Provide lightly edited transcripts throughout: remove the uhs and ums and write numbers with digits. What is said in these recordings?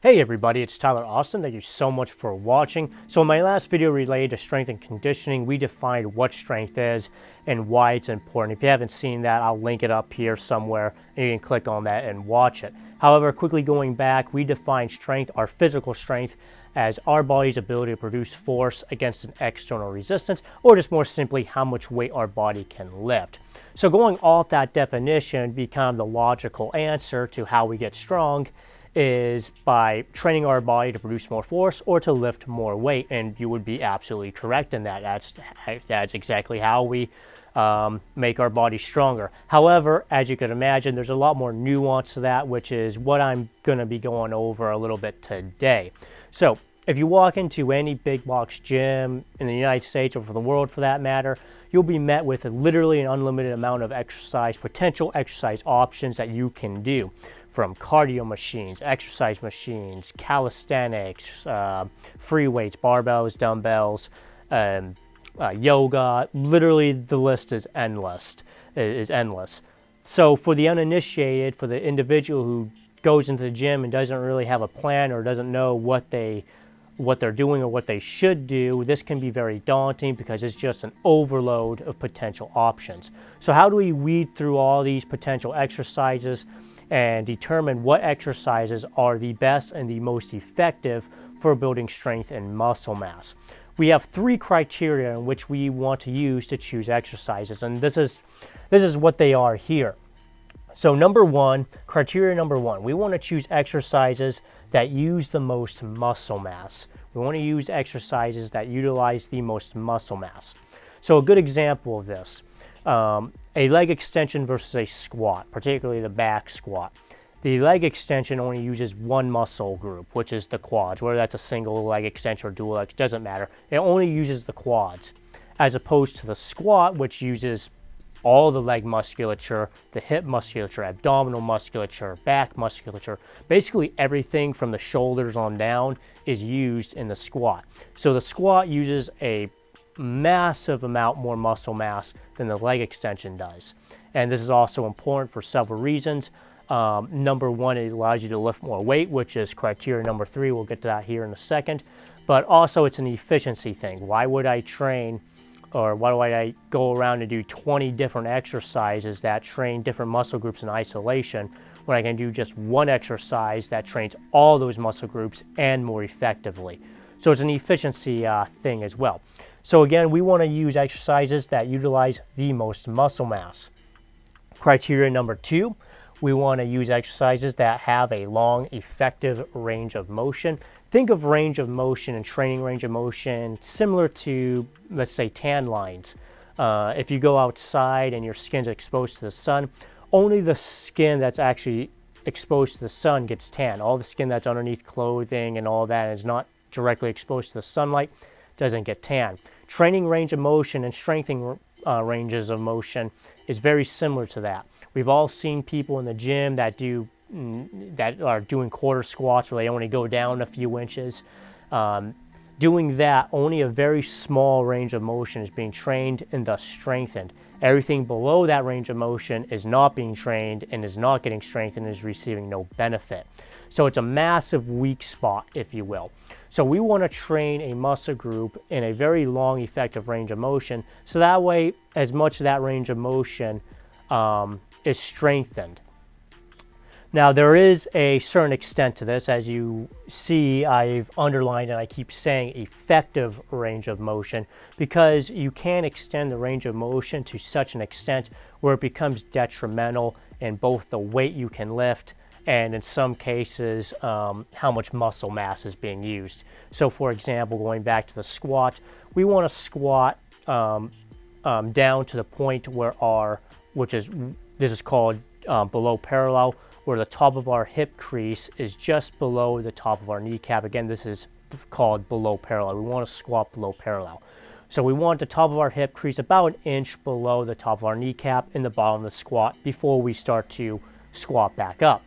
Hey everybody, it's Tyler Austin. Thank you so much for watching. So in my last video related to strength and conditioning, we defined what strength is and why it's important. If you haven't seen that, I'll link it up here somewhere and you can click on that and watch it. However, quickly going back, we defined strength, our physical strength, as our body's ability to produce force against an external resistance, or just more simply, how much weight our body can lift. So going off that definition, become the logical answer to how we get strong is by training our body to produce more force or to lift more weight, and you would be absolutely correct in that. That's exactly how we make our body stronger. However, as you can imagine, there's a lot more nuance to that, which is what I'm going to be going over a little bit today. So if you walk into any big box gym in the United States or for the world for that matter, you'll be met with literally an unlimited amount of potential exercise options that you can do, from cardio machines, exercise machines, calisthenics, free weights, barbells, dumbbells, yoga. Literally, the list is endless. So for the uninitiated, for the individual who goes into the gym and doesn't really have a plan or doesn't know what they're doing or what they should do, this can be very daunting because it's just an overload of potential options. So how do we weed through all these potential exercises and determine what exercises are the best and the most effective for building strength and muscle mass? We have three criteria in which we want to use to choose exercises, and this is what they are here. So criteria number one, we want to choose exercises that use the most muscle mass. We want to use exercises that utilize the most muscle mass. So a good example of this, a leg extension versus a squat, particularly the back squat. The leg extension only uses one muscle group, which is the quads. Whether that's a single leg extension or dual leg, doesn't matter. It only uses the quads, as opposed to the squat, which uses all the leg musculature, the hip musculature, abdominal musculature, back musculature. Basically everything from the shoulders on down is used in the squat. So the squat uses a massive amount more muscle mass than the leg extension does. And this is also important for several reasons. Number one, it allows you to lift more weight, which is criteria number three. We'll get to that here in a second. But also it's an efficiency thing. Why would I train, or why do I go around and do 20 different exercises that train different muscle groups in isolation when I can do just one exercise that trains all those muscle groups and more effectively? So it's an efficiency thing as well. So again, we want to use exercises that utilize the most muscle mass. Criteria number two, we want to use exercises that have a long, effective range of motion. Think of range of motion and training range of motion similar to, let's say, tan lines. If you go outside and your skin's exposed to the sun, only the skin that's actually exposed to the sun gets tan. All the skin that's underneath clothing and all that is not directly exposed to the sunlight doesn't get tan. Training range of motion and strengthening ranges of motion is very similar to that. We've all seen people in the gym that are doing quarter squats where they only go down a few inches. Doing that, only a very small range of motion is being trained and thus strengthened. Everything below that range of motion is not being trained and is not getting strengthened and is receiving no benefit. So it's a massive weak spot, if you will. So we want to train a muscle group in a very long, effective range of motion, so that way as much of that range of motion is strengthened. Now there is a certain extent to this. As you see, I've underlined and I keep saying effective range of motion, because you can extend the range of motion to such an extent where it becomes detrimental in both the weight you can lift and in some cases how much muscle mass is being used. So for example, going back to the squat, we want to squat down to the point where this is called below parallel, where the top of our hip crease is just below the top of our kneecap. Again, this is called below parallel. We want to squat below parallel. So we want the top of our hip crease about an inch below the top of our kneecap in the bottom of the squat before we start to squat back up.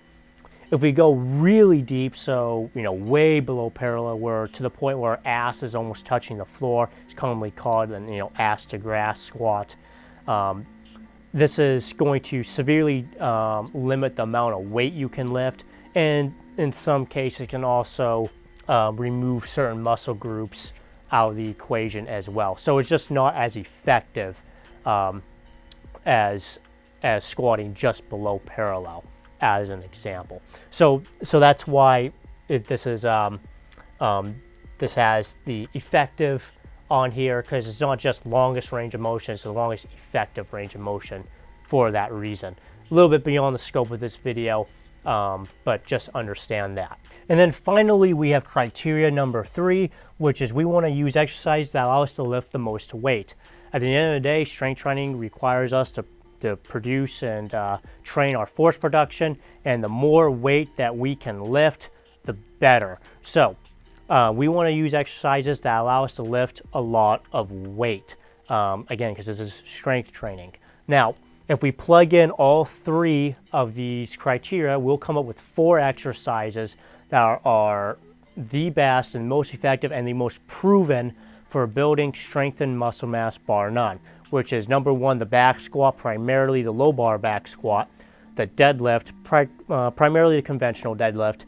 If we go really deep, so way below parallel, where to the point where our ass is almost touching the floor, it's commonly called an ass to grass squat. This is going to severely limit the amount of weight you can lift, and in some cases can also remove certain muscle groups out of the equation as well. So it's just not as effective as squatting just below parallel, as an example. So that's why this has the effective on here, because it's not just longest range of motion, it's the longest effective range of motion for that reason. A little bit beyond the scope of this video, but just understand that. And then finally, we have criteria number 3, which is we want to use exercises that allow us to lift the most weight. At the end of the day, strength training requires us to produce and train our force production, and the more weight that we can lift, the better. So we want to use exercises that allow us to lift a lot of weight, again, because this is strength training. Now, if we plug in all 3 of these criteria, we'll come up with 4 exercises that are the best and most effective and the most proven for building strength and muscle mass, bar none, which is number 1, the back squat, primarily the low bar back squat, the deadlift, primarily the conventional deadlift,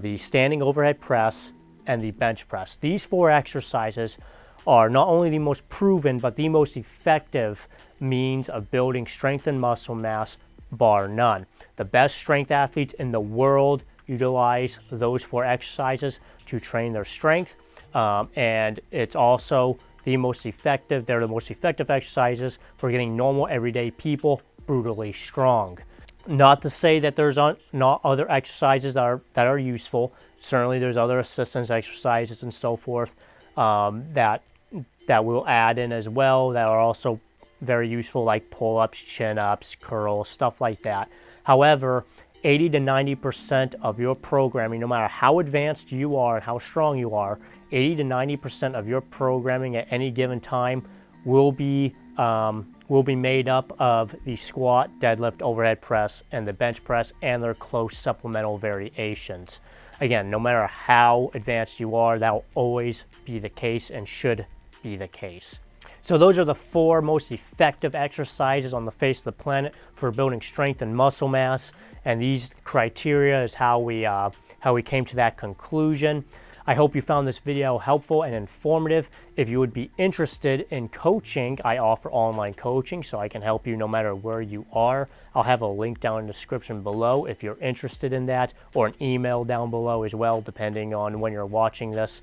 the standing overhead press, and the bench press. These 4 exercises are not only the most proven, but the most effective means of building strength and muscle mass, bar none. The best strength athletes in the world utilize those 4 exercises to train their strength, and it's also the most effective. They're the most effective exercises for getting normal everyday people brutally strong. Not to say that there's not other exercises that are useful. Certainly there's other assistance exercises and so forth that we'll add in as well that are also very useful, like pull-ups, chin-ups, curls, stuff like that. However, 80 to 90% of your programming, no matter how advanced you are and how strong you are, 80 to 90% of your programming at any given time will be made up of the squat, deadlift, overhead press, and the bench press, and their close supplemental variations. Again, no matter how advanced you are, that will always be the case and should be the case. So those are the 4 most effective exercises on the face of the planet for building strength and muscle mass, and these criteria is how we came to that conclusion. I hope you found this video helpful and informative. If you would be interested in coaching, I offer online coaching, so I can help you no matter where you are. I'll have a link down in the description below if you're interested in that, or an email down below as well, depending on when you're watching this.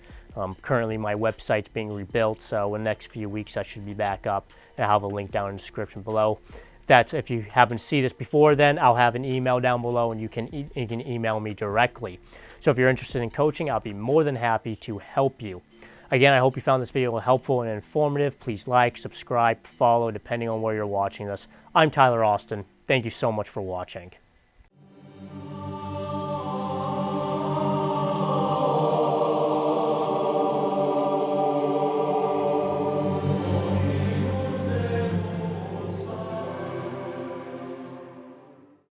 Currently my website's being rebuilt, so in the next few weeks that should be back up, and I'll have a link down in the description below. If you haven't seen this before, then I'll have an email down below, and you can email me directly. So if you're interested in coaching, I'll be more than happy to help you. Again, I hope you found this video helpful and informative. Please like, subscribe, follow, depending on where you're watching this. I'm Tyler Austin. Thank you so much for watching.